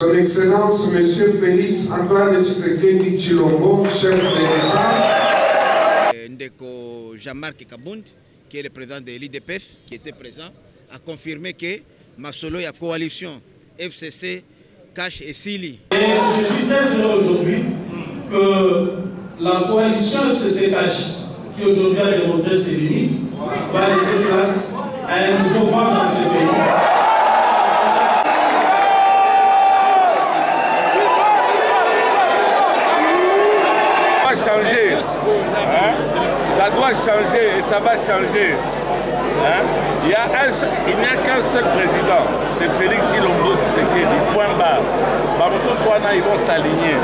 Son Excellence, M. Félix Antoine Tshisekedi Tshilombo, chef de l'État. Ndeko Jean-Marc Kabound, qui est le président de l'IDPS, qui était présent, a confirmé que Masolo et la coalition FCC, Cash et Sili. Et je suis très heureux aujourd'hui que la coalition FCC Cash, qui aujourd'hui a démontré ses limites, va laisser place à un nouveau vent dans ce pays. Changer, hein? Ça doit changer et ça va changer. Hein? Il n'y a qu'un seul président, c'est Félix Tshilombo Tshisekedi, point barre. Ils vont s'aligner.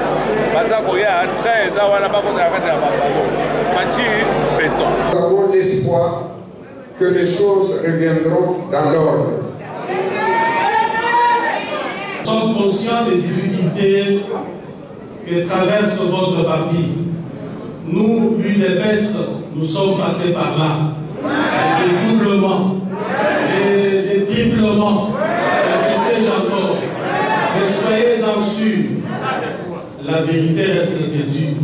Nous avons l'espoir que les choses reviendront dans l'ordre. Nous sommes conscients des difficultés que traverse votre parti. Nous, l'UDPS, nous sommes passés par là. Des doublements, des triplements, des sais-je encore. Mais soyez-en sûrs, la vérité reste têtue.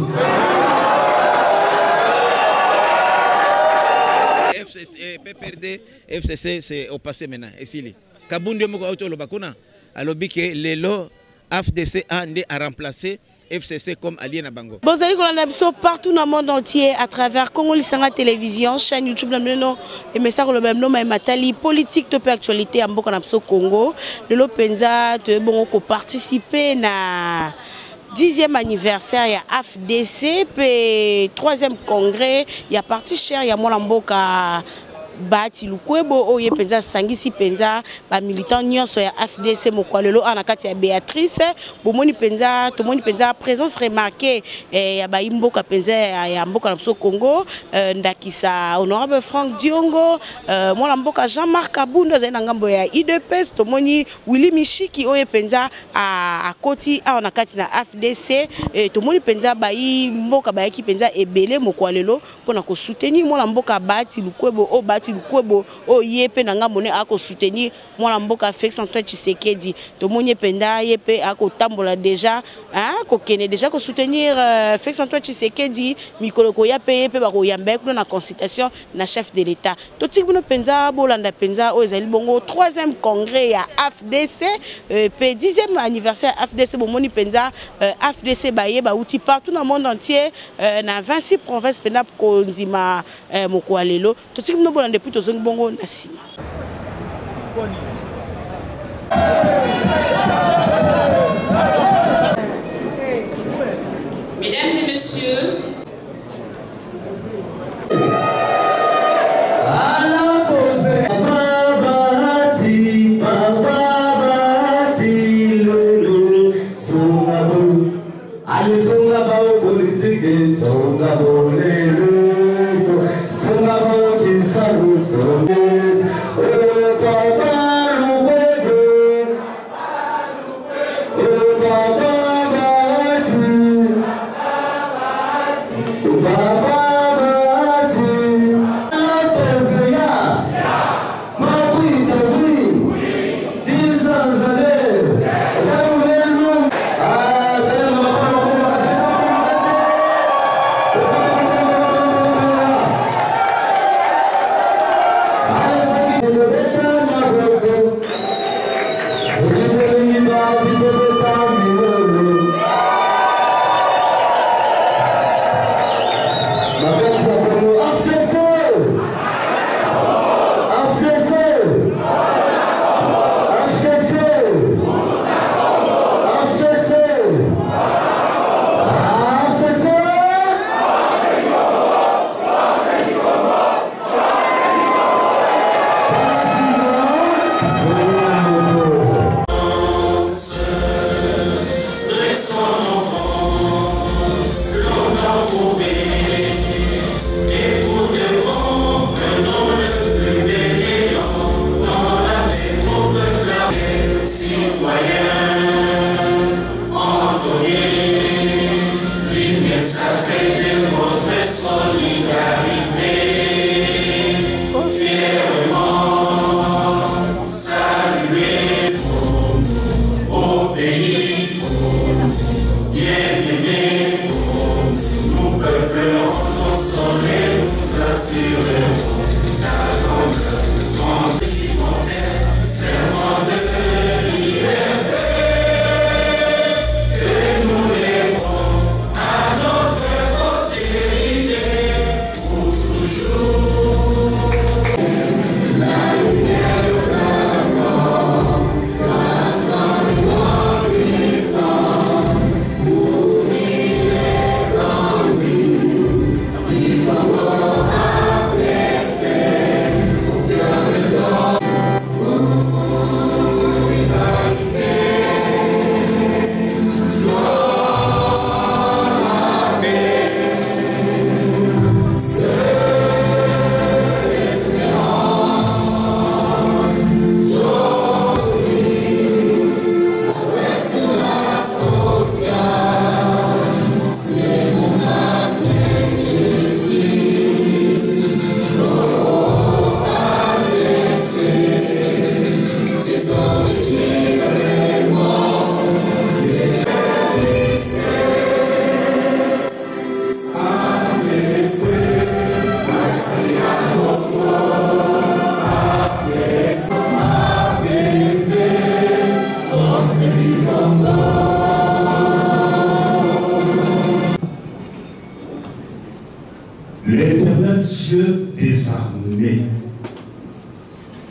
PPRD, FCC, c'est au passé maintenant. Et si Kabound Moko Auto Lobakuna, alors que le FDC a remplacé FCC comme allié na bango. Bon, vous allez partout dans le monde entier à travers Congo Lisanga Télévision, chaîne YouTube, et message le même nom, Matali, politique, top actualité à Mboka Napso Congo. Le Lopenza, bon, participer na 10e anniversaire, il y a AFDC, puis 3e congrès, il y a parti cher, il y a Mboka. Bati lukwebo oye penza sangisi penza ba militant nyonso ya FDC mokwalelo anakati ya Béatrice bomoni penza tomoni penza présence remarquée ya ba imboka penza ya mboka na biso Congo ndakisa honorable Franck Diongo mwana mboka Jean-Marc Kabound za ngambo ya IDPS tomoni Willy Mishiki oye penza akoti anakati na FDC tomoni penza ba imboka ba yaki penza ebele mokwalelo pona ko soutenir mwana mboka Bati lukwebo o Lukwebo o yepe nanga mone ako soutenir mwana mboka Félix Antoine Tshisekedi to monye penda yepe ako tambola déjà hein ko kene déjà ko soutenir Félix Antoine Tshisekedi mikolo ko yape yepe ba ko yamba ko na consultation na chef de l'état to tibino penza bolanda penza o ezali bongo 3e congrès ya AFDC pe 10e anniversaire AFDC bomoni penza AFDC baye ba outil partout dans le monde entier na 26 provinces penda ko nzima mokwalelo to tibino depuis tous les bongo nasima. Mesdames et messieurs, Oh, L'Éternel Dieu des armées,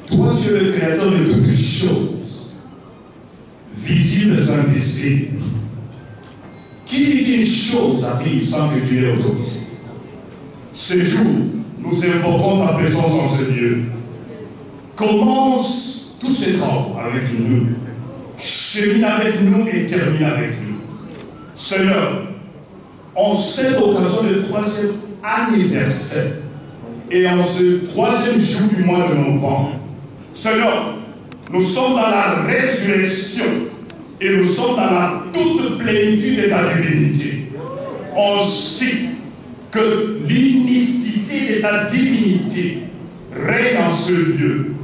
toi tu es le créateur de toutes choses, visibles et invisibles. Qui dit qu'une chose arrive sans que tu l'aies autorisé? Ce jour, nous invoquons ta présence dans ce lieu. Commence tous ces travaux avec nous, chemine avec nous et termine avec nous. Seigneur, en cette occasion de 3e anniversaire et en ce 3e jour du mois de novembre, Seigneur, nous sommes dans la résurrection et nous sommes dans la toute plénitude de ta divinité. On sait que l'unicité de ta divinité règne en ce lieu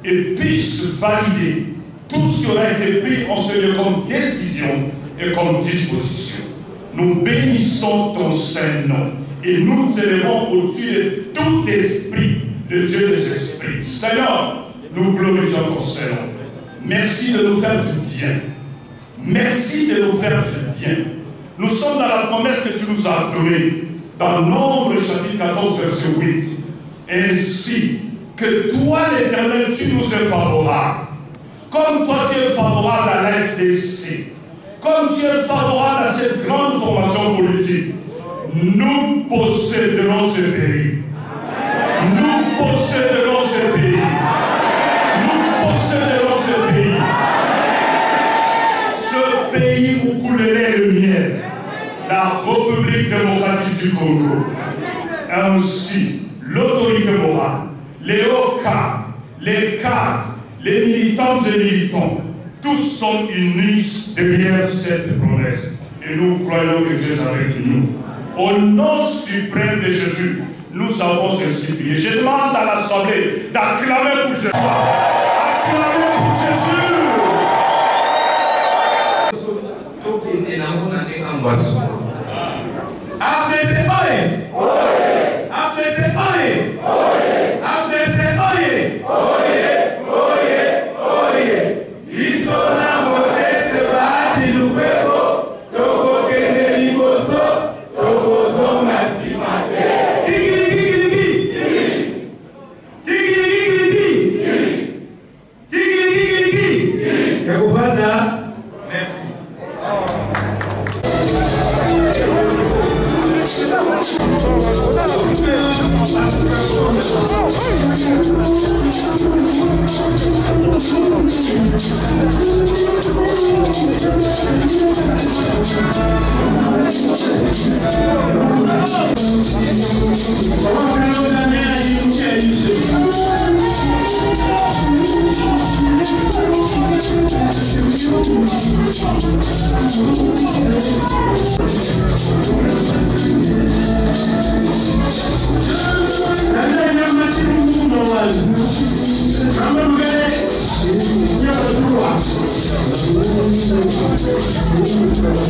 et puisse valider tout ce qui aura été pris en ce lieu comme décision et comme disposition. Nous bénissons ton Saint-Nom et nous nous élevons au-dessus de tout esprit de Dieu des esprits. Seigneur, nous glorifions ton Saint-Nom. Merci de nous faire du bien. Merci de nous faire du bien. Nous sommes dans la promesse que tu nous as donnée dans Nombre chapitre 14 verset 8. Ainsi que toi l'Éternel, tu nous es favorable. Comme toi tu es favorable à la FDC. Comme tu es favorable à cette grande formation politique. Nous posséderons ce pays. Nous posséderons ce pays. Nous posséderons ce pays. Ce pays où coulerait le miel. La République démocratique du Congo. Ainsi, l'autorité morale, les hauts cadres, les cadres, les militantes et militants, tous sont unis derrière cette promesse. Et nous croyons que Dieu est avec nous. Au nom suprême de Jésus, nous avons ainsi prié. Je demande à l'Assemblée d'acclamer pour Jésus. Acclamer pour Jésus.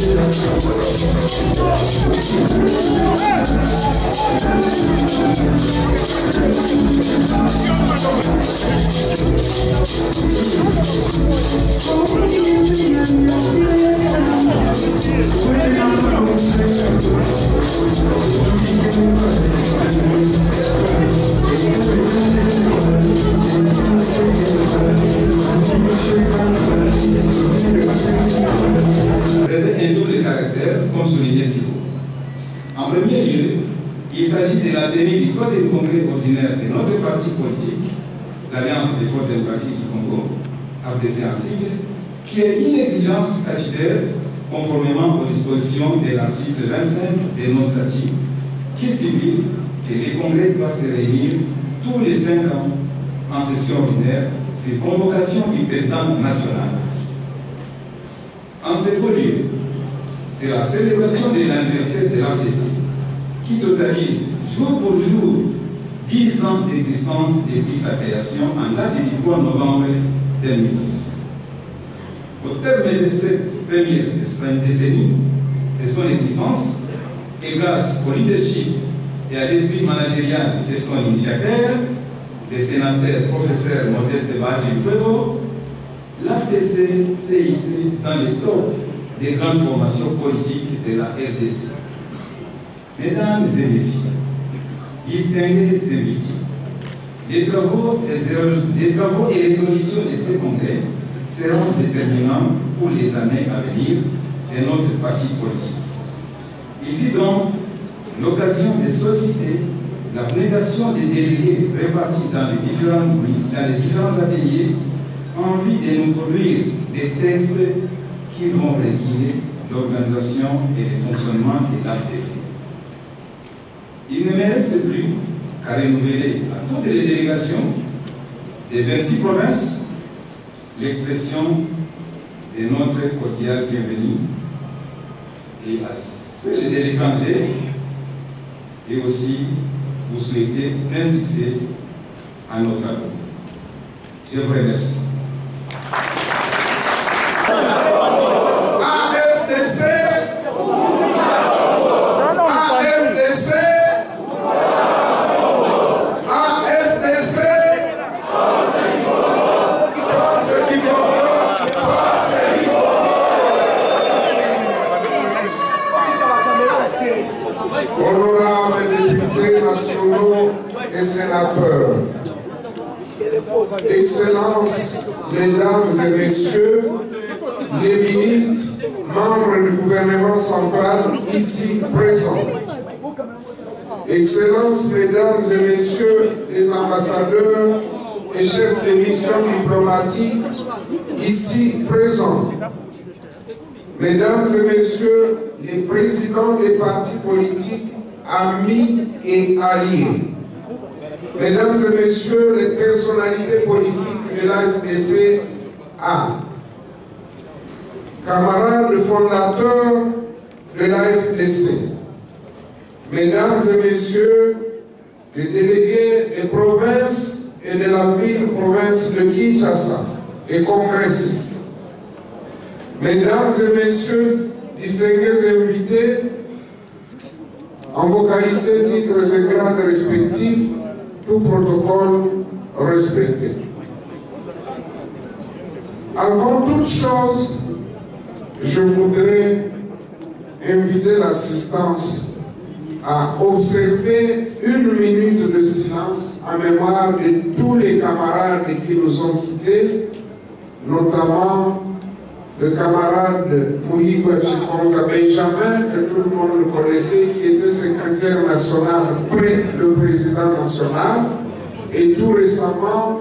Thank you. Revêt un double caractère, comme souligné si haut. En premier lieu, il s'agit de la tenue du 3e congrès ordinaire de notre parti politique, l'Alliance des forces démocratiques du Congo, AFDC en sigle, qui est une exigence statutaire conformément aux dispositions de l'article 25 de nos statuts, qui stipule que les congrès doivent se réunir tous les 5 ans en session ordinaire sur convocation du président national. En second lieu, c'est la célébration de l'anniversaire de l'AFDC qui totalise jour pour jour 10 ans d'existence depuis sa création en date du 3 novembre 2010. Au terme de cette première décennie de son existence, et grâce au leadership et à l'esprit managérial de son initiateur, le sénateur professeur Modeste Badji-Mpwebo, l'AFDC s'est hissé dans le top des grandes formations politiques de la RDC. Mesdames et messieurs, distingués invités, les travaux et résolutions de ce congrès seront déterminants pour les années à venir de notre parti politique. Ici donc, l'occasion de solliciter l'abnégation des délégués répartis dans les différents ateliers en vue de nous produire des textes qui vont réguler l'organisation et le fonctionnement de l'AFDC. Il ne me reste plus qu'à renouveler à toutes les délégations des 26 provinces l'expression de notre cordial bienvenue et à celles de l'étranger et aussi vous souhaiter plein succès à nos travaux. Je vous remercie. AFDC, AFDC, AFDC, force du Congo, force du Congo. Honorables députés nationaux et sénateurs, Excellences, Mesdames et Messieurs, les ministres, membres du gouvernement central ici présents, Excellences, Mesdames et Messieurs, les ambassadeurs et chefs de mission diplomatique ici présents, Mesdames et Messieurs, les présidents des partis politiques, amis et alliés, Mesdames et Messieurs, les personnalités politiques de l'AFDC, camarades fondateurs de l'AFDC, Mesdames et Messieurs, les délégués des provinces et de la ville-province de Kinshasa et congressistes, Mesdames et Messieurs, distingués invités, en vos qualités, titres et grades respectifs, tout protocole respecté. Avant toute chose, je voudrais inviter l'assistance à observer 1 minute de silence en mémoire de tous les camarades qui nous ont quittés, notamment le camarade Mouyigwa Chikonza Benjamin, que tout le monde connaissait, qui était secrétaire national près le président national, et tout récemment,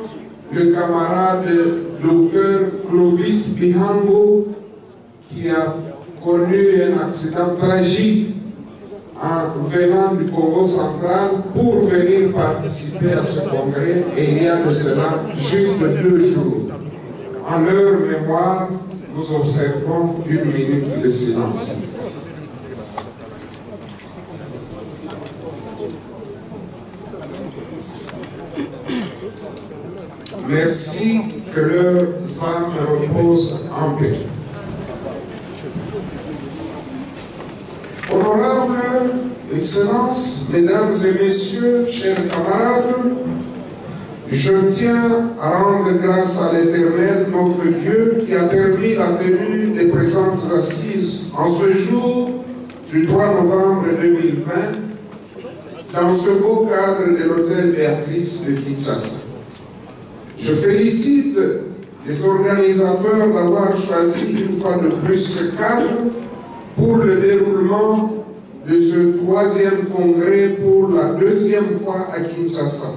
le camarade docteur Clovis Bihango, qui a connu un accident tragique en venant du Congo central pour venir participer à ce congrès, et il y a de cela juste 2 jours. En leur mémoire, nous observons 1 minute de silence. Merci, que leurs âmes reposent en paix. Honorables Excellences, Mesdames et Messieurs, chers camarades, je tiens à rendre grâce à l'Éternel, notre Dieu, qui a permis la tenue des présentes assises en ce jour du 3 novembre 2020 dans ce beau cadre de l'hôtel Béatrice de Kinshasa. Je félicite les organisateurs d'avoir choisi une fois de plus ce cadre pour le déroulement de ce 3e congrès pour la 2e fois à Kinshasa.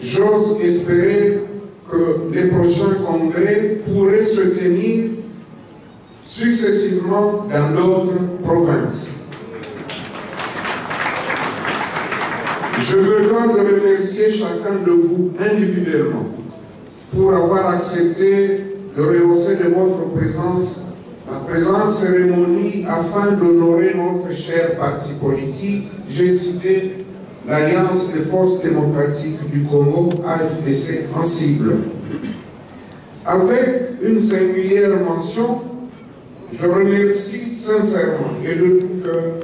J'ose espérer que les prochains congrès pourraient se tenir successivement dans d'autres provinces. Je me dois de remercier chacun de vous individuellement pour avoir accepté de rehausser de votre présence la présente cérémonie afin d'honorer notre cher parti politique. J'ai cité l'Alliance des forces démocratiques du Congo, AFDC, en cible. Avec une singulière mention, je remercie sincèrement et de tout cœur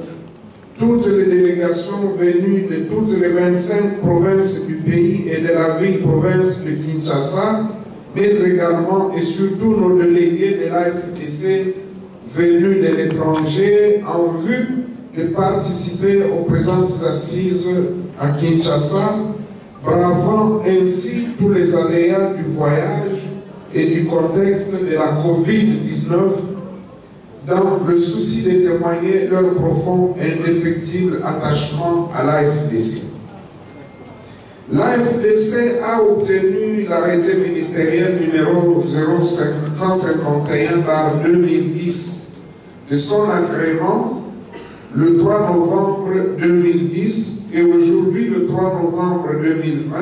toutes les délégations venues de toutes les 25 provinces du pays et de la ville-province de Kinshasa, mais également et surtout nos délégués de l'AFDC venus de l'étranger en vue de participer aux présentes assises à Kinshasa, bravant ainsi tous les aléas du voyage et du contexte de la Covid-19 dans le souci de témoigner leur profond et indéfectible attachement à l'AFDC. L'AFDC a obtenu l'arrêté ministériel numéro 0151/2010 de son agrément le 3 novembre 2010 et aujourd'hui, le 3 novembre 2020,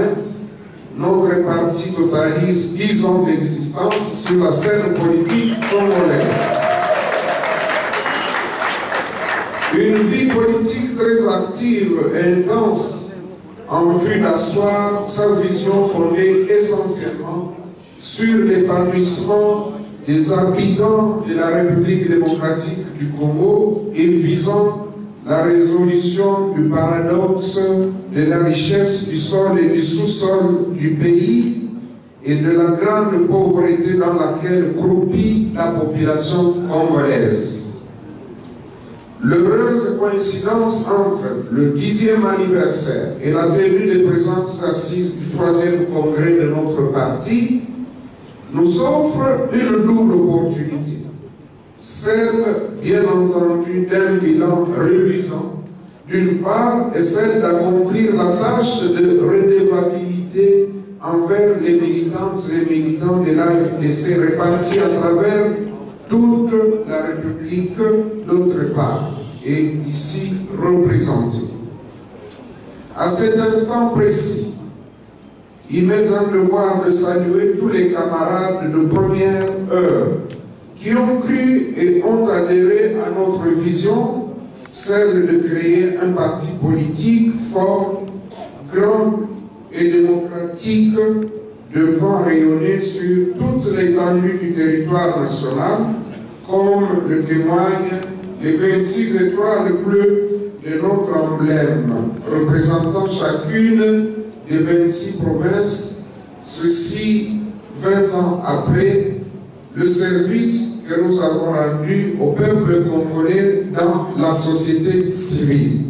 notre parti totalise 10 ans d'existence sur la scène politique congolaise. Une vie politique très active et intense en vue d'asseoir sa vision fondée essentiellement sur l'épanouissement des habitants de la République démocratique du Congo et visant la résolution du paradoxe de la richesse du sol et du sous-sol du pays et de la grande pauvreté dans laquelle croupit la population congolaise. L'heureuse coïncidence entre le 10e anniversaire et la tenue des présentes assises du 3e congrès de notre parti nous offre une double opportunité. Celle, bien entendu, d'un bilan reluisant, d'une part, et celle d'accomplir la tâche de redevabilité envers les militantes et militants de l'AFDC répartis à travers toute la République, d'autre part, et ici représentés. À cet instant précis, il m'est un devoir de saluer tous les camarades de première heure qui ont cru et ont adhéré à notre vision, celle de créer un parti politique fort, grand et démocratique, devant rayonner sur toute l'étendue du territoire national, comme le témoignent les 26 étoiles bleues de notre emblème, représentant chacune des 26 provinces, ceci 20 ans après le service que nous avons rendu au peuple congolais dans la société civile.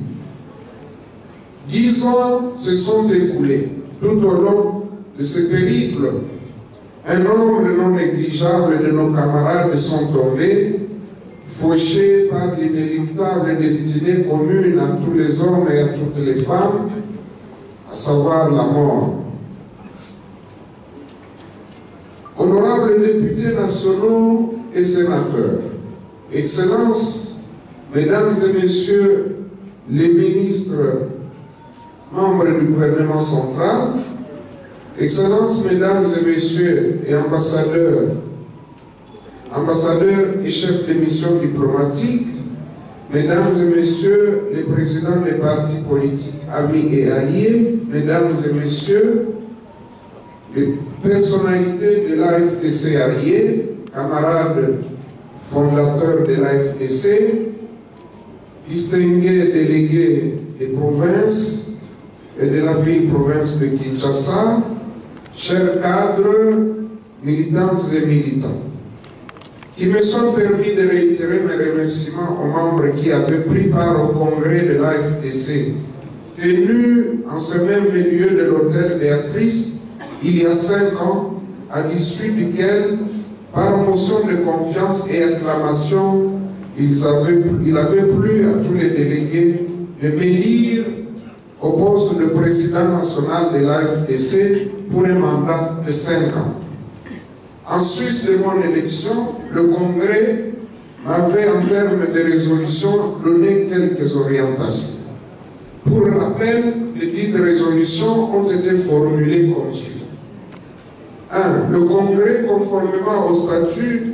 10 ans se sont écoulés. Tout au long de ce périple, un nombre non négligeable de nos camarades sont tombés, fauchés par l'inéluctable destinée commune à tous les hommes et à toutes les femmes, à savoir la mort. Honorables députés nationaux et sénateurs, Excellences, Mesdames et Messieurs les ministres, membres du gouvernement central, Excellences, Mesdames et Messieurs et ambassadeurs et chefs de mission diplomatique, Mesdames et Messieurs les présidents des partis politiques amis et alliés, Mesdames et Messieurs les personnalités de l'AFDC alliés, camarades fondateurs de l'AFDC, distingués délégués des provinces et de la ville-province de Kinshasa, chers cadres, militantes et militants, qui me sont permis de réitérer mes remerciements aux membres qui avaient pris part au congrès de l'AFDC, tenu en ce même lieu de l'hôtel Béatrice il y a 5 ans, à l'issue duquel, par motion de confiance et acclamation, il avait plu à tous les délégués de m'élire au poste de président national de l'AFDC pour un mandat de 5 ans. En sus de mon élection, le Congrès m'avait, en termes de résolution, donné quelques orientations. Pour rappel, les dites résolutions ont été formulées comme suit. 1. Le Congrès, conformément au statut,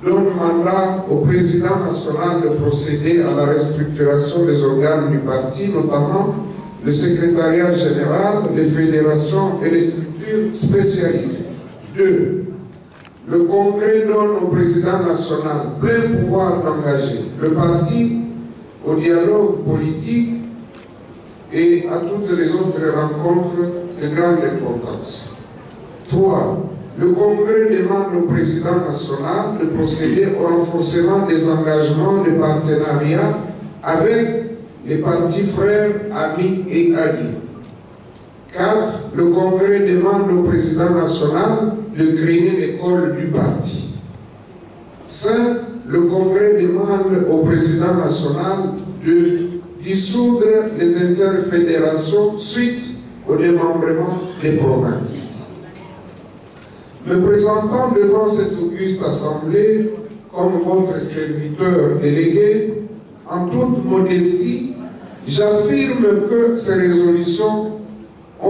donne mandat au président national de procéder à la restructuration des organes du parti, notamment le secrétariat général, les fédérations et les structures spécialisées. 2. Le Congrès donne au président national plein pouvoir d'engager le parti au dialogue politique et à toutes les autres rencontres de grande importance. 3. Le Congrès demande au président national de procéder au renforcement des engagements de partenariat avec les partis frères, amis et alliés. 4. Le Congrès demande au président national de créer l'école du parti. 5. Le Congrès demande au président national de dissoudre les interfédérations suite au démembrement des provinces. Me présentant devant cette auguste assemblée comme votre serviteur délégué, en toute modestie, j'affirme que ces résolutions qui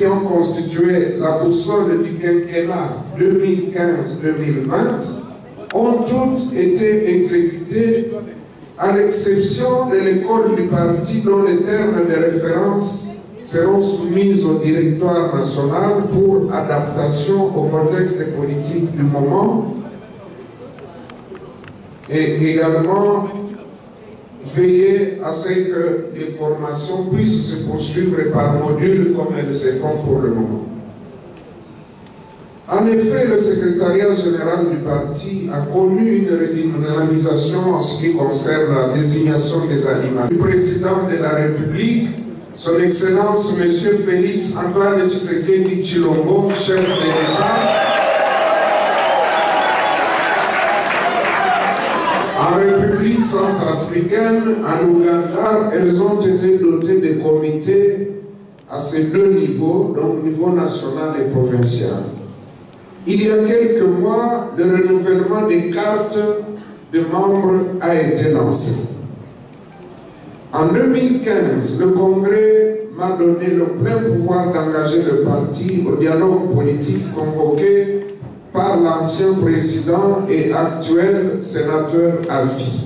ont constitué la boussole du quinquennat 2015-2020 ont toutes été exécutées à l'exception de l'école du parti dont les termes de référence seront soumises au directoire national pour adaptation au contexte politique du moment et également veiller à ce que les formations puissent se poursuivre par module comme elles se font pour le moment. En effet, le secrétariat général du parti a connu une redynamisation en ce qui concerne la désignation des animateurs. Le président de la République, son Excellence M. Félix Antoine Tshisekedi Tshilombo, chef de l'État, en République centrafricaine, en Ouganda, elles ont été dotées de comités à ces deux niveaux, donc niveau national et provincial. Il y a quelques mois, le renouvellement des cartes de membres a été lancé. En 2015, le Congrès m'a donné le plein pouvoir d'engager le parti au dialogue politique convoqué par l'ancien président et actuel sénateur à vie.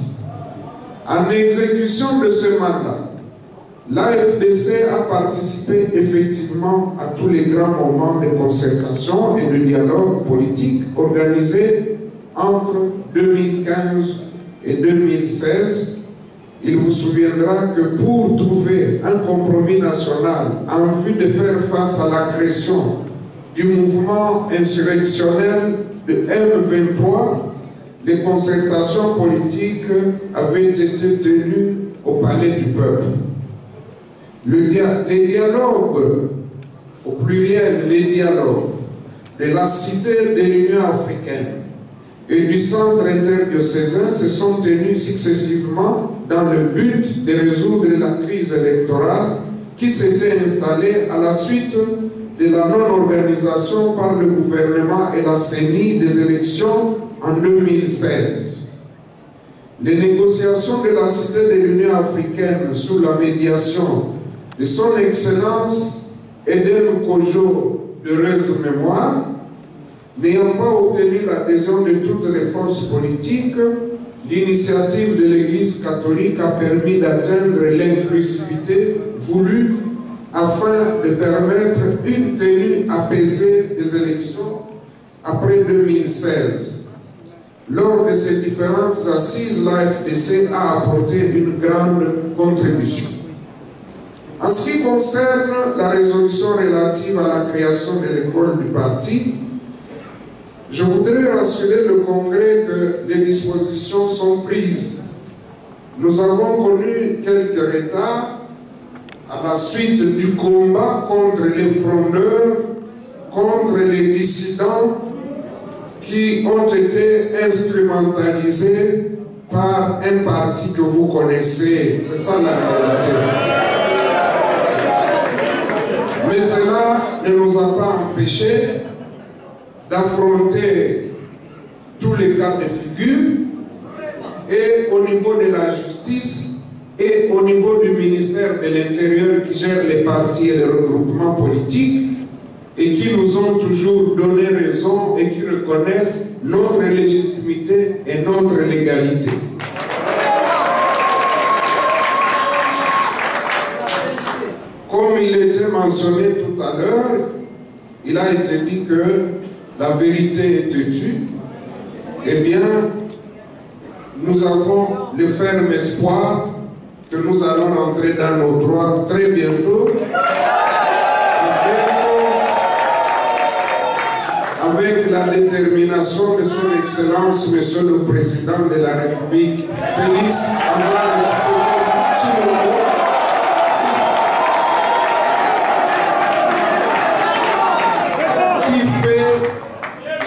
En exécution de ce mandat, l'AFDC a participé effectivement à tous les grands moments de concertation et de dialogue politique organisés entre 2015 et 2016. Il vous souviendra que pour trouver un compromis national en vue de faire face à l'agression du mouvement insurrectionnel de M23, les concertations politiques avaient été tenues au Palais du Peuple. Les dialogues, au pluriel, les dialogues de la Cité de l'Union africaine et du Centre interdiocésain se sont tenus successivement dans le but de résoudre la crise électorale qui s'était installée à la suite de la non-organisation par le gouvernement et la CENI des élections en 2016. Les négociations de la Cité de l'Union africaine sous la médiation de son Excellence Eden Kojo d'heureuse mémoire, n'ayant pas obtenu l'adhésion de toutes les forces politiques, l'initiative de l'Église catholique a permis d'atteindre l'inclusivité voulue afin de permettre une tenue apaisée des élections après 2016. lors de ces différentes assises, la FDC a apporté une grande contribution. En ce qui concerne la résolution relative à la création de l'école du parti, je voudrais rassurer le Congrès que les dispositions sont prises. Nous avons connu quelques retards à la suite du combat contre les frondeurs, contre les dissidents qui ont été instrumentalisés par un parti que vous connaissez. C'est ça la réalité. Mais cela ne nous a pas empêchés d'affronter tous les cas de figure, et au niveau de la justice et au niveau du ministère de l'Intérieur qui gère les partis et les regroupements politiques et qui nous ont toujours donné raison et qui reconnaissent notre légitimité et notre légalité. Comme il était mentionné tout à l'heure, il a été dit que la vérité est têtue. Eh bien, nous avons le ferme espoir que nous allons rentrer dans nos droits très bientôt avec la détermination de son Excellence, Monsieur le Président de la République, Félix Antoine Tshisekedi,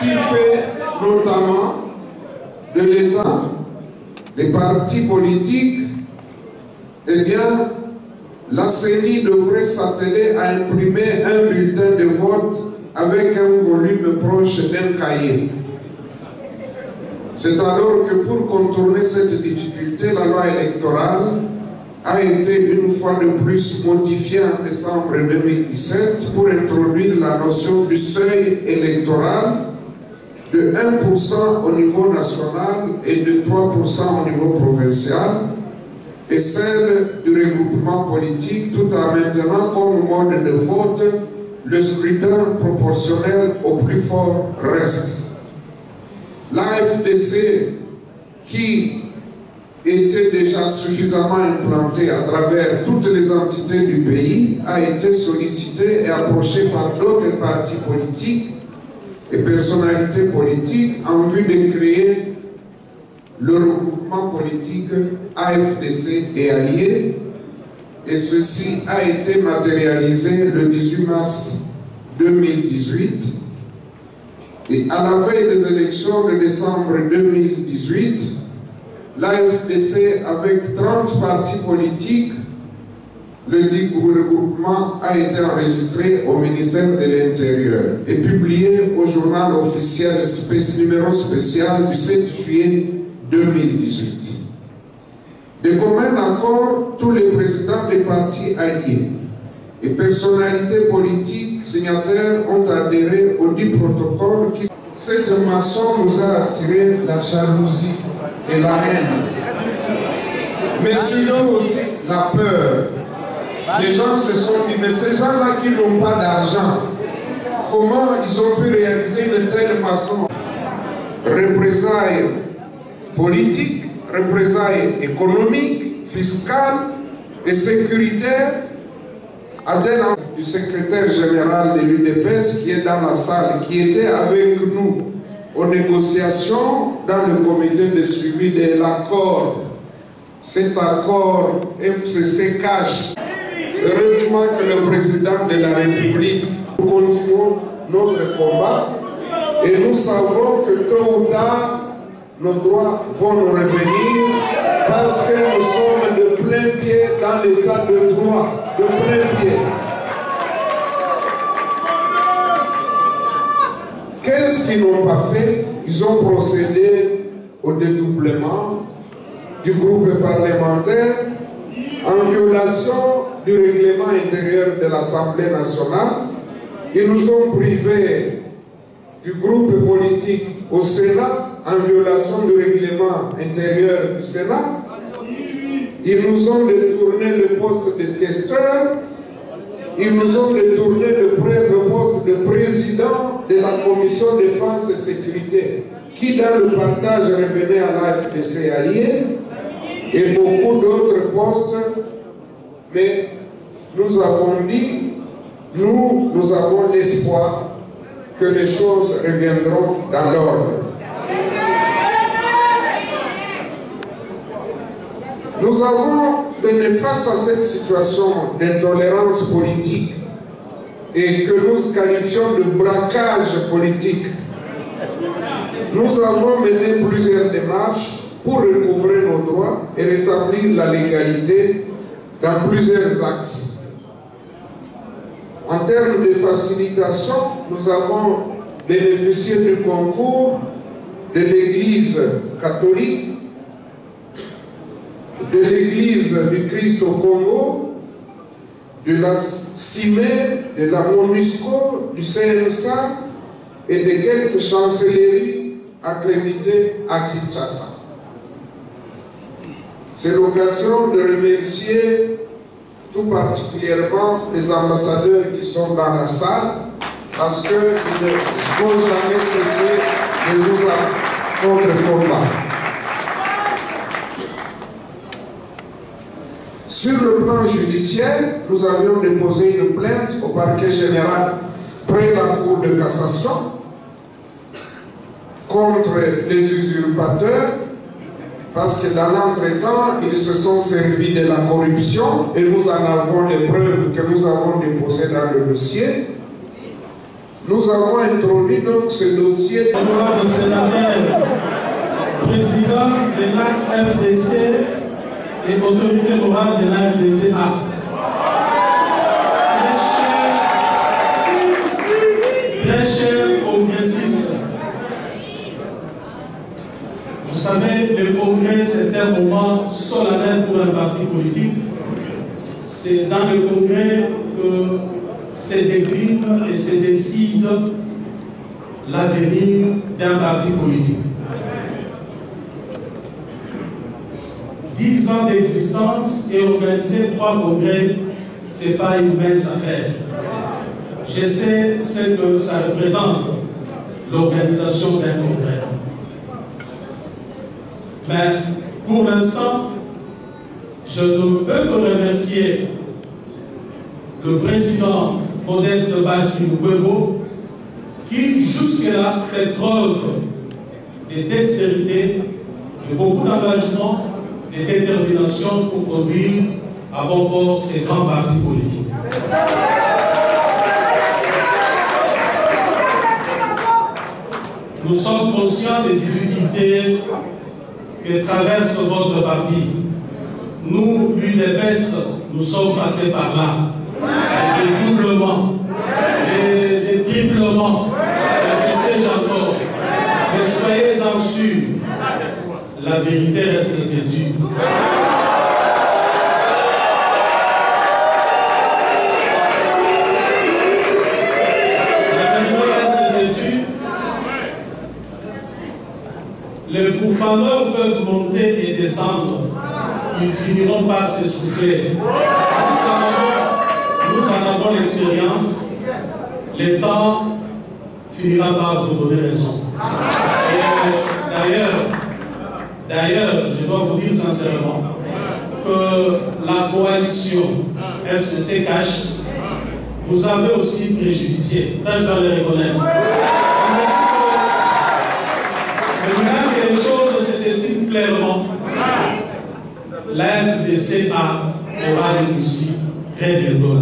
qui fait notamment de l'État, des partis politiques, eh bien, la CENI devrait s'atteler à imprimer un bulletin de vote avec un volume proche d'un cahier. C'est alors que pour contourner cette difficulté, la loi électorale a été une fois de plus modifiée en décembre 2017 pour introduire la notion du seuil électoral de 1% au niveau national et de 3% au niveau provincial, et celle du regroupement politique, tout en maintenant comme mode de vote le scrutin proportionnel au plus fort reste. L'AFDC, qui était déjà suffisamment implantée à travers toutes les entités du pays, a été sollicitée et approchée par d'autres partis politiques et personnalités politiques en vue de créer le regroupement politique AFDC et alliés, et ceci a été matérialisé le 18 mars 2018. Et à la veille des élections de décembre 2018, l'AFDC, avec 30 partis politiques, le dit regroupement a été enregistré au ministère de l'Intérieur et publié au journal officiel numéro spécial du 7 juillet 2018. De commun accord, tous les présidents des partis alliés et personnalités politiques signataires ont adhéré au dit protocole. Cette maçon nous a attiré la jalousie et la haine, mais surtout aussi la peur. Les gens se sont dit, mais ces gens-là qui n'ont pas d'argent, comment ils ont pu réaliser une telle maçon? Représailles politiques, représailles économiques, fiscales et sécuritaires, adhérent du secrétaire général de l'UDPS qui est dans la salle, qui était avec nous aux négociations dans le comité de suivi de l'accord. Cet accord FCC cache. Heureusement que le président de la République, nous continuons notre combat et nous savons que tôt ou tard, nos droits vont nous revenir parce que nous sommes de plein pied dans l'état de droit, de plein pied. Qu'est-ce qu'ils n'ont pas fait? Ils ont procédé au dédoublement du groupe parlementaire en violation du règlement intérieur de l'Assemblée nationale. Ils nous ont privés du groupe politique au Sénat en violation du règlement intérieur du Sénat. Ils nous ont détourné le poste de questeur. Ils nous ont détourné le poste de président de la commission défense et sécurité, qui dans le partage revenait à l'AFDC allié et beaucoup d'autres postes, mais nous avons dit, nous avons l'espoir que les choses reviendront dans l'ordre. Nous avons donné face à cette situation d'intolérance politique et que nous qualifions de braquage politique. Nous avons mené plusieurs démarches pour recouvrer nos droits et rétablir la légalité dans plusieurs axes. En termes de facilitation, nous avons bénéficié du concours de l'Église catholique, de l'Église du Christ au Congo, de la CIME, de la MONUSCO, du CNSA et de quelques chancelleries accréditées à Kinshasa. C'est l'occasion de remercier tout particulièrement les ambassadeurs qui sont dans la salle parce qu'ils ne vont jamais cesser de nous contre-combattre. Sur le plan judiciaire, nous avions déposé une plainte au parquet général près la Cour de cassation contre les usurpateurs parce que dans l'entretemps, ils se sont servis de la corruption et nous en avons les preuves que nous avons déposées dans le dossier. Nous avons introduit donc ce dossier. Honorable sénateur, président de l'AFDC et autorité morale de l'AFDCA. Très cher congressiste, vous savez, le congrès c'est un moment solennel pour un parti politique. C'est dans le congrès que se décline et se décide l'avenir d'un parti politique. 10 ans d'existence et organiser 3 congrès, ce n'est pas une mince affaire. Je sais ce que ça représente, l'organisation d'un congrès. Mais pour l'instant, je ne peux que remercier le président Modeste Bati-Mbebo qui jusque-là fait preuve de dextérité, de beaucoup d'engagement, de détermination pour conduire à bon port ces grands partis politiques. Nous sommes conscients des difficultés que traverse votre parti. Nous, l'UDPS, nous sommes passés par là. Des doublements, des triplements, des sais-je encore. Mais soyez-en sûrs, la vérité reste têtue. La vérité reste têtue. Les profondeurs peuvent monter et descendre. Ils finiront par s'essouffler. Nous en avons l'expérience. Le temps finira par vous donner raison. D'ailleurs, je dois vous dire sincèrement que la coalition FCC Cash vous avez aussi préjudicié. Ça, je dois le reconnaître. Maintenant que les choses se décident clairement, la FDCA aura une musique très bientôt là.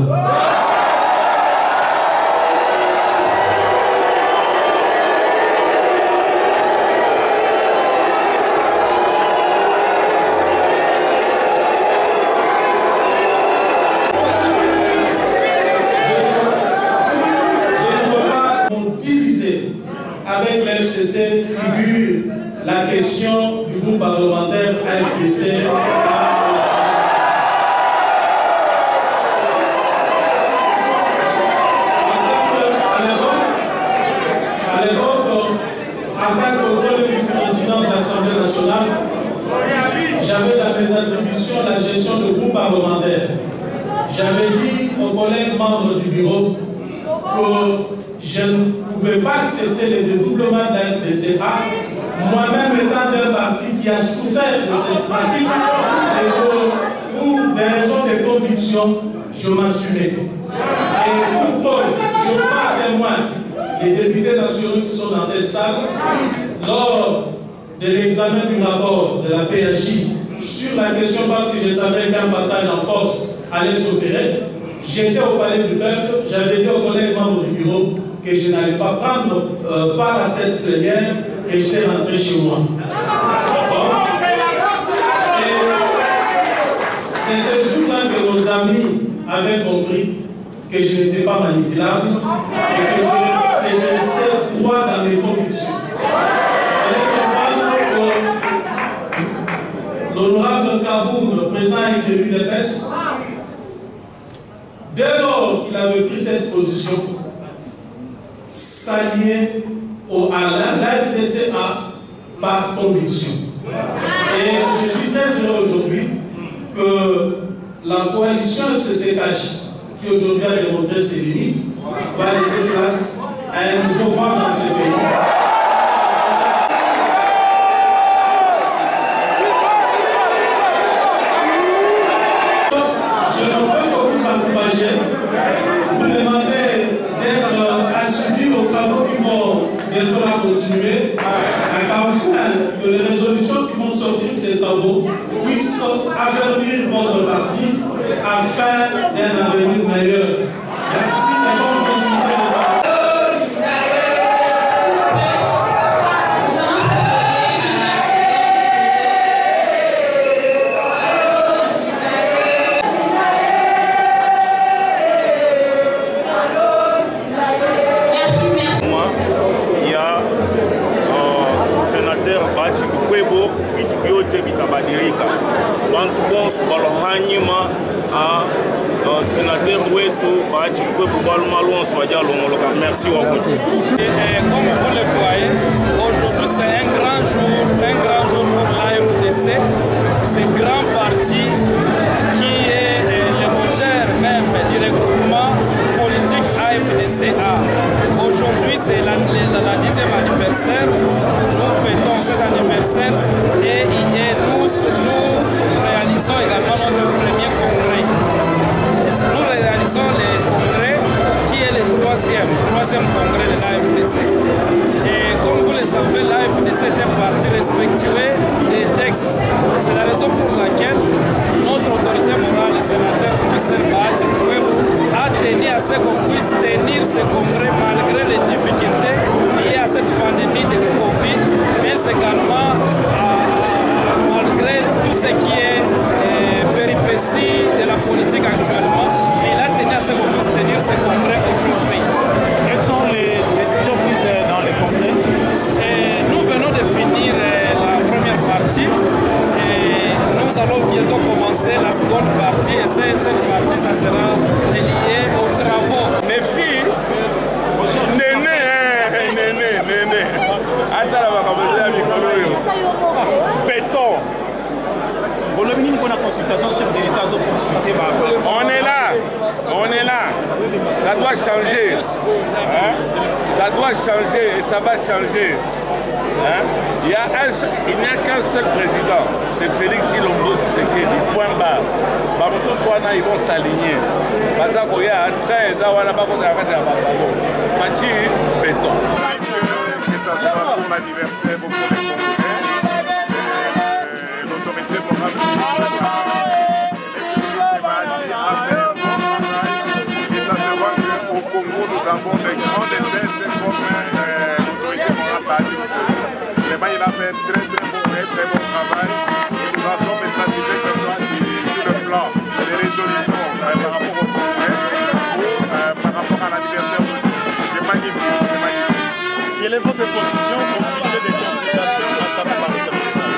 Avec l'FCC figure la question du groupe parlementaire FDC. À l'époque, en tant que vice-président de l'Assemblée nationale, j'avais dans mes attributions la gestion du groupe parlementaire. J'avais dit aux collègues membres du bureau que je ne pouvais pas accepter le dédoublement de la FDCA moi-même étant d'un parti qui a souffert de cette pratique, et que pour des raisons de conviction, je m'assumais. Et pour Paul, je parle témoin des députés nationaux qui sont dans cette salle, lors de l'examen du rapport de la PHJ sur la question, parce que je savais qu'un passage en force allait s'opérer, j'étais au palais du peuple, j'avais dit aux collègues membres du bureau que je n'allais pas prendre part à cette plénière et j'étais rentré chez moi. C'est ce jour-là que nos amis avaient compris que je n'étais pas manipulable et que je restais droit dans mes convictions. L'honorable Kaboum, le président élu de PES, dès lors qu'il avait pris cette position, s'allier à la FDCA par conviction. Et je suis très heureux aujourd'hui que la coalition FCCH, qui aujourd'hui a démontré ses limites, va laisser place à un nouveau vent dans ce pays. Vous demandez d'être assidus aux travaux qui vont bientôt continuer, afin que les résolutions qui vont sortir de ces travaux puissent affermir votre parti afin d'un avenir meilleur. Merci et bonne continuité de travail. Sénateur Ouettou, merci beaucoup. Comme vous le voyez, aujourd'hui c'est un grand jour pour l'AFDC, ce grand parti qui est le moteur même du regroupement politique AFDCA. Aujourd'hui c'est la 10e anniversaire, nous fêtons cet anniversaire et nous réalisons également notre premier congrès. Nous réalisons le congrès qui est le troisième congrès de l'AFDC. Et comme vous le savez, l'AFDC est un parti respectué des textes. C'est la raison pour laquelle notre autorité morale, le sénateur professeur Bahati Kouébou, a tenu à ce qu'on puisse tenir ce congrès malgré les difficultés liées à cette pandémie de Covid, mais également malgré tout ce qui est péripéties de la politique actuellement. Et il a tenu à ce qu'on puisse tenir ce congrès aujourd'hui. Quelles sont les décisions prises dans les congrès? Nous venons de finir la première partie et nous allons bientôt commencer la seconde partie et cette partie ça sera lié aux travaux. Les filles, néné. Béton. On est là. Ça doit changer. Hein? Ça doit changer et ça va changer. Hein? Il n'y a qu'un seul président. C'est Félix Chilombo Tshisekedi. Point barre. Ils vont s'aligner. Parce qu'il y a 13 Fachi, béton. Que ça soit pour l'anniversaire ou pour les congrès, l'autorité morale et ça se voit qu'au Congo nous avons des grandes têtes comme l'autorité morale. Vraiment il a fait un très bon travail et nous avons satisfait cette fois sur le plan des résolutions par rapport au congrès ou par rapport à l'anniversaire. C'est magnifique. Quelle est votre position au sujet des consultations entamées par le chef de l'État?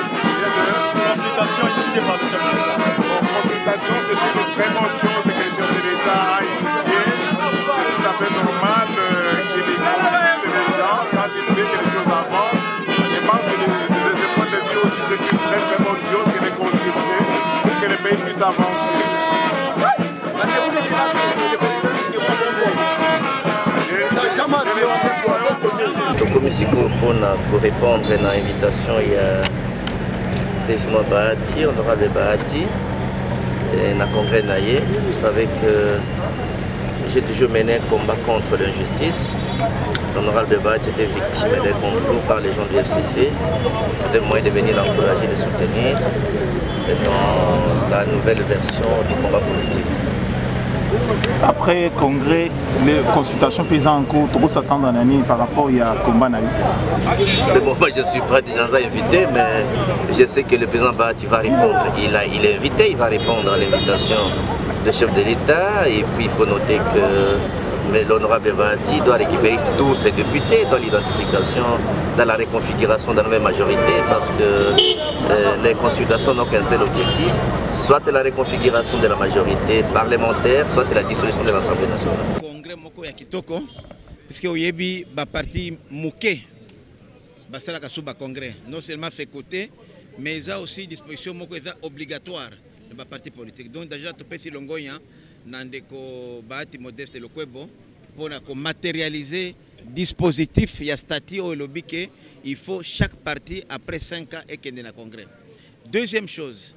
Consultation initiée par le chef de l'État. Consultation, c'est une très bonne chose que le chef de l'État a initiée. C'est tout à fait normal qu'il consulte les gens quand il fait quelque chose avant. Je pense que de ce point de vue aussi, c'est une très bonne chose que de consulter pour que le pays puisse avancer. commission pour répondre à l'invitation, il y a président Bahati, honorable Bahati, et le congrès Naye. Vous savez que j'ai toujours mené un combat contre l'injustice. L'honorable Bahati était victime d'un complot par les gens du FCC. C'était le moyen de venir l'encourager, de soutenir dans la nouvelle version du combat politique. Après le congrès, les consultations paysannes en cours, trop s'attendre en année par rapport à combat Naye. Bon, moi je suis prêt déjà à inviter, mais je sais que le président Bahati va répondre. Il est invité, il va répondre à l'invitation du chef de l'État. Et puis il faut noter que l'honorable Bahati doit récupérer tous ses députés dans l'identification, dans la reconfiguration de la nouvelle majorité, parce que les consultations n'ont qu'un seul objectif, soit la reconfiguration de la majorité parlementaire, soit la dissolution de l'Assemblée nationale. Congrès moko ya kitoko, puisque oyebi ba parti mouké, basala kasuba congrès, non seulement fait côté, mais il y a aussi disposition moko obligatoire de ba parti politique. Donc déjà tout petit longoya Nandeko Bahati Modeste Lokwebo pour matérialiser dispositif il y a statut au lobby que il faut chaque parti après 5 ans et qu'il y ait un congrès. Deuxième chose,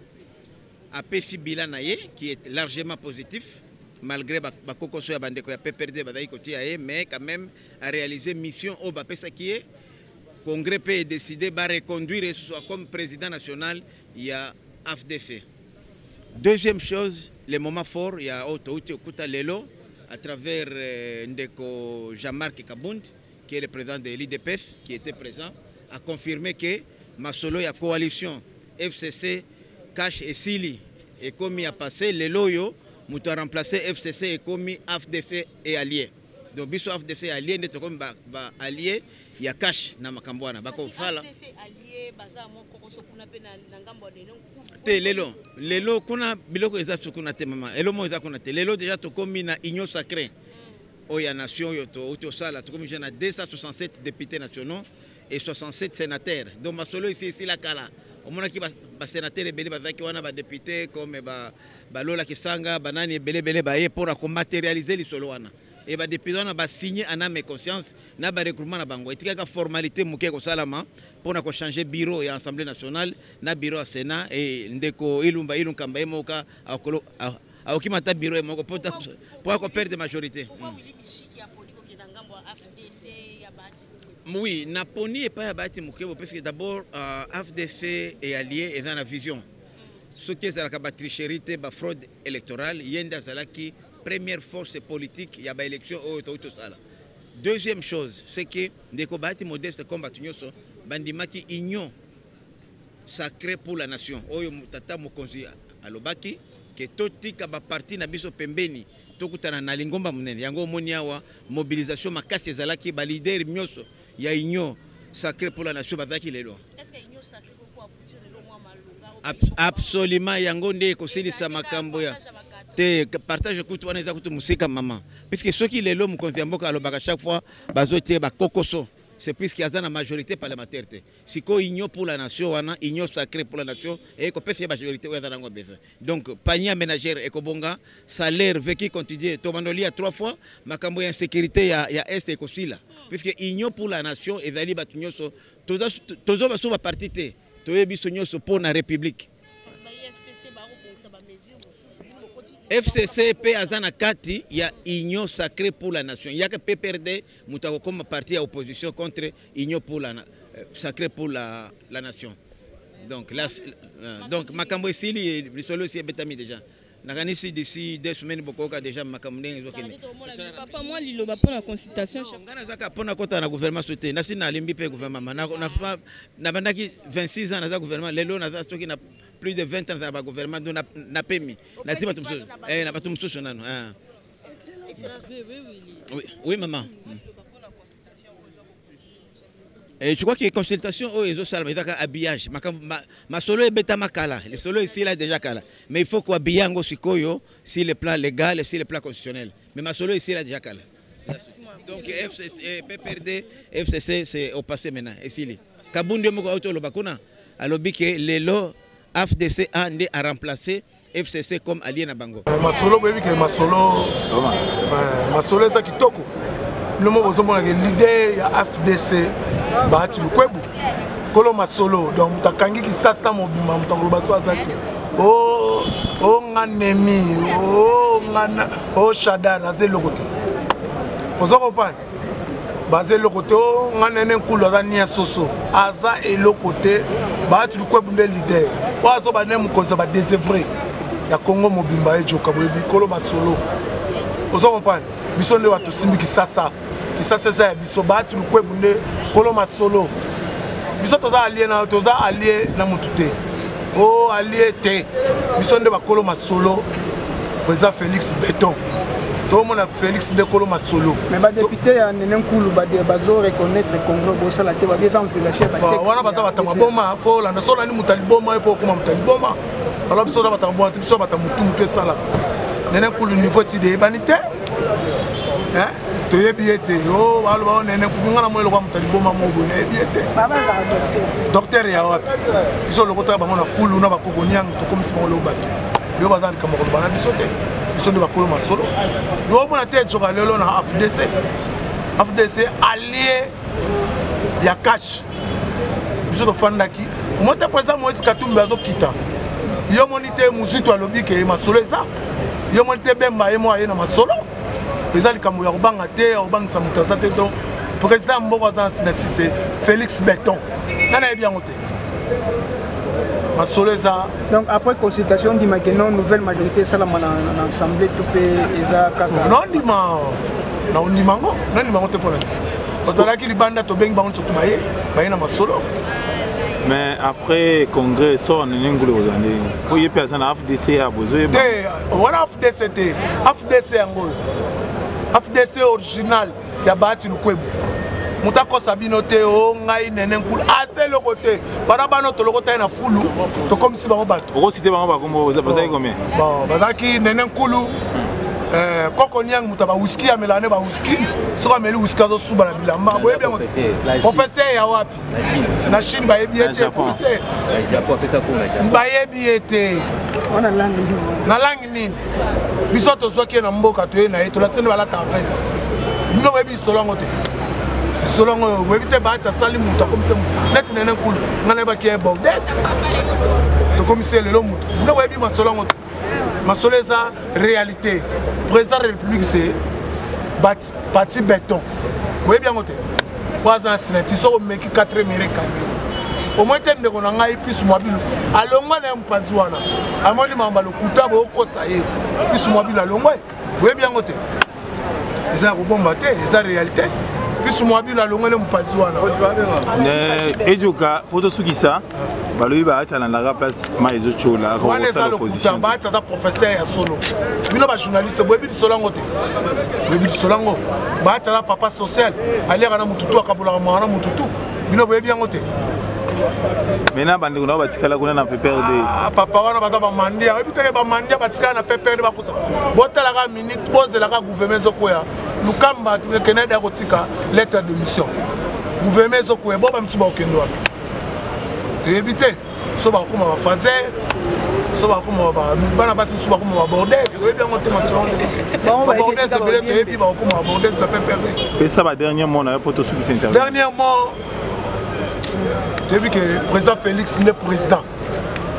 APC Bilanaye qui est largement positif malgré Bakoko Soya Bandeko ya PPRD Badaï Kotiaye, mais quand même à réaliser mission au Bapesa qui est congrès peut décider de reconduire soit comme président national il y a AFDC. Deuxième chose, les moments forts, il y a Otouti Okuta Lelo à travers Ndeko Jean-Marc Kabound, qui est le président de l'IDPS, qui était présent, a confirmé que Masolo, il y a coalition FCC, Cash et Sili, et comme il a passé, Lelo, nous avons remplacé FCC et comme AFDC et Allié. Donc, biso AFDC et Allié, nous avons allié, il y a Cash dans Makambouana. Lelo kuna biloko ezatsu kuna te mama elo mo ezakuna te lelo déjà to komi na union sacrée oya nation yoto uto sala to komi na 267 députés nationaux et 67 sénateurs donc masolo ici la kala omona ki ba sénateurs ebele bazaki wana ba députés comme ba lola kisanga banani ebele ba ye pour matérialiser lisolo wana et ba députés wana ba signer en âme et conscience na ba regroupement na bango etika formalité muke ko salama pour changer bureau et assemblée nationale na bureau à Sénat et ndeko ilumba ilunkamba emoka akokimata bureau emoko pour perdre de majorité. Oui, Naponi et pas Bahati Mukebo parce que d'abord AFDC et alliés et dans la vision. Ce qui est la tricherie, la fraude électorale, yenda zalaki première force politique, il y a une élection au Sala. Deuxième chose, c'est que ndeko Bahati Modeste combat nyoso bandimaki union sacrée pour la nation. Oyo mutata mokonzi alobaki que totika ba parti na biso pembeni tokutana na lingomba munene yango moni awa mobilisation makasi ezalaki ba leader nyoso ya union sacrée pour la nation bazaki lelo. Est-ce que union sacrée ko aboutir lelo mwa malonga? Absolument yango nde kosilisa makambo ya te partage kutu wana ezakutu musika mama puisque ceux qui lelo mokonzi mboka alobaka chaque fois bazotie ba kokoso. C'est puisqu'il y a une majorité parlementaire. Si il y a pour la nation, il y a sacré pour la nation, et qu'il y a une majorité, donc, panier ménagère et Kobonga, salaire vécu continué. Il y a 3 fois, mais quand il y a insécurité, il y a Est et Kosila. Puisque il y a pour la nation, et il y a tous les partis, il y a pour la République. FCC pe azana kati il y a union sacrée pour la nation. Il y a que PPRD mutako comme parti à opposition contre union pour la sacrée pour la nation. Donc là donc makambo esili lisolo si betami déjà. Nakanisi d'ici 2 semaines bokoka déjà makambo ndenzo kene. Papa moi liloba pour la consultation chef. Ngana zaka pona kota na gouvernement soutien. Nasi na limbi pe gouvernement na bandaki 26 ans na gouvernement lelo na stoki na plus de 20 ans dans le gouvernement, nous avons permis. Oui, maman. Et tu crois que les consultations, ils ont un habillage. Ma solo est bêta makala. Le solo ici, là, déjà kala. Mais il faut qu'on habille un gossikoyo si le plan légal et si le plan constitutionnel. Mais ma solo ici, là, déjà kala. Donc, PPRD, FCC, c'est au passé maintenant. Et si Kabundi Moko Auto Lobakuna, à l'objet que les lois AFDC a remplacé FCC comme allié na bango. Masolo boyebi ke masolo eza kitoko. Le mot bozomona ke leader ya AFDC Bahati Lukwebu Kolo Masolo donc mutakangi ki sasa mobimba mutakoloba so azaki oh nganemi oh ngana oh shadara ze lokote ozo kopana basé le côté nganene nkulu azania soso aza et le côté Bahati Lukwebu nde leader wazo bane mukonza ba désœuvré ya Congo mobimba ejoka boyebi Kolo Masolo ozo kopana biso nde watu simbi kisasa za biso Bahati Lukwebu nde Kolo Masolo biso toza allié na mutute oh allié te biso nde ba Kolo Masolo président Félix Béton tout le monde a Félix de Kolo Masolo mais ba député ya nene nkulu ba bazo reconnaître Congo bosa la te ba bien sans lâcher ba texte wana baza batama boma fo la naso la ni mutali boma epo kuma mutali boma alors biso na batama boma biso batama mutu pe sala nene nkulu niveau ti de banité hein to yebi ete oh walo ba nene kunga na moyo kwa mutali boma mobo na yebi ete baba za docteur ya wapi biso lokota ba mona fulu na ba kokonyang to komisi ba lo bato yo bazali kama ko bana biso te biso de ba Kolo Masolo yo mona te joka lelo na FDC allié ya cash biso do fandaki monte président Moïse Katumbi azo kita yo monite musutu alobi ke Masolo eza yo monite Bemba ye moye na Masolo eza likambo ya kobanga te ya kobangisa moto aza te donc président mboko aza sinati c'est Félix Béton nana yebi yango te Masolo eza donc après consultation dit maintenant nouvelle majorité ça la l'assemblée tout pe eza kaka non ndima na ondimango non ndima te pona otalaki libanda to bengi bango surtout baye na Masolo mais après congrès so on ngulu ozande ko yepe azana FDC a besoin te wala FDC te FDC yango FDC original ya Bahati Lukwebu mutako sabino te o ngai nene nkulu ase le côté bara bano to lokota na fulu to comme si bango bato oko cité bango ba kombo bazaki combien bon bazaki nene nkulu koko nyang mutaba whisky amelane ba whisky soka meli whisky azo suba na bilamba boye bien professeur ya wapi na Chine ba yebi ete professeur Japon fait ça pour la Japon ba yebi ete on a langue na langue nini biso to soki na mboka to na eto la tsene bala ta veste no webi stolango te solongo webite Bahati asali mutu akomisa net nene nkulu ngana ba ki bordes to komisa lelo mutu no webi Masolongo Masolo eza réalité président de la République c'est Bahati Béton webi yango te waza sinati so meki 4 mireka au moins tende ko ngai plus mobile alongwa na mpanzi wana amoni mamba lokuta bo kosa ye plus mobile alongwa webi yango te eza ko bomba te eza réalité plus mobile alongwa na mpanzi wana ejoka poto sukisa balobi Bahati alandaka place ma ezochola ko sala opposition Bahati ata professeur ya solo bino ba journaliste boyebi solango te boyebi solango Bahati ala papa social alera na mututu akabola mwana mututu bino boyebi yango te mena bande ko na batikala kuna na PPRD papa wana baza ba mandia boyebi te ba mandia batikala na PPRD bakuta botala ka minute bozela ka gouvernement zokoya lukamba kenede akotika lettre de mission gouvernement zokoya bo ba misuba okendo wapi éviter so ba kuma ba fazer so ba kuma ba bana basi so ba kuma ba bordes oui bien monter Masolo ba bordes c'est belé te puis ba kuma ba bordes ba PPRD et ça va dernier mot na poto sou qui s'intervient dernièrement depuis que président Félix n'est président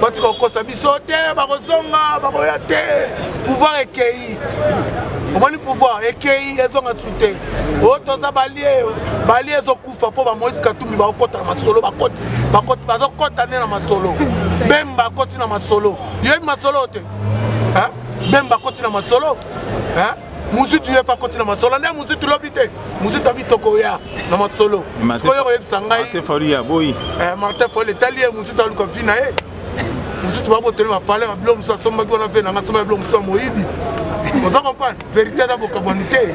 bati ko kosa biso te ba kozonga ba boya te pouvoir ekei omoni pouvoir ekei ezonga soute o toza balie ezokufa po ba Moïse Katumbi ba okota na Masolo bakoti bazokota ne na Masolo Bemba koti na Masolo yebi Masolo te hein Bemba koti na Masolo hein muzitu ye pa koti na Masolo nde muzitu lobi te muzitu abitoko ya na Masolo ko yo yebisa ngai Martin Foli ya boyi Martin Foli tali ye muzitu aluka vina ye muzitu ba botele ba parler ba bilo musa somba ko na ve na ngasoma bilo musa moyibi oza comprendre vérité na bokabanité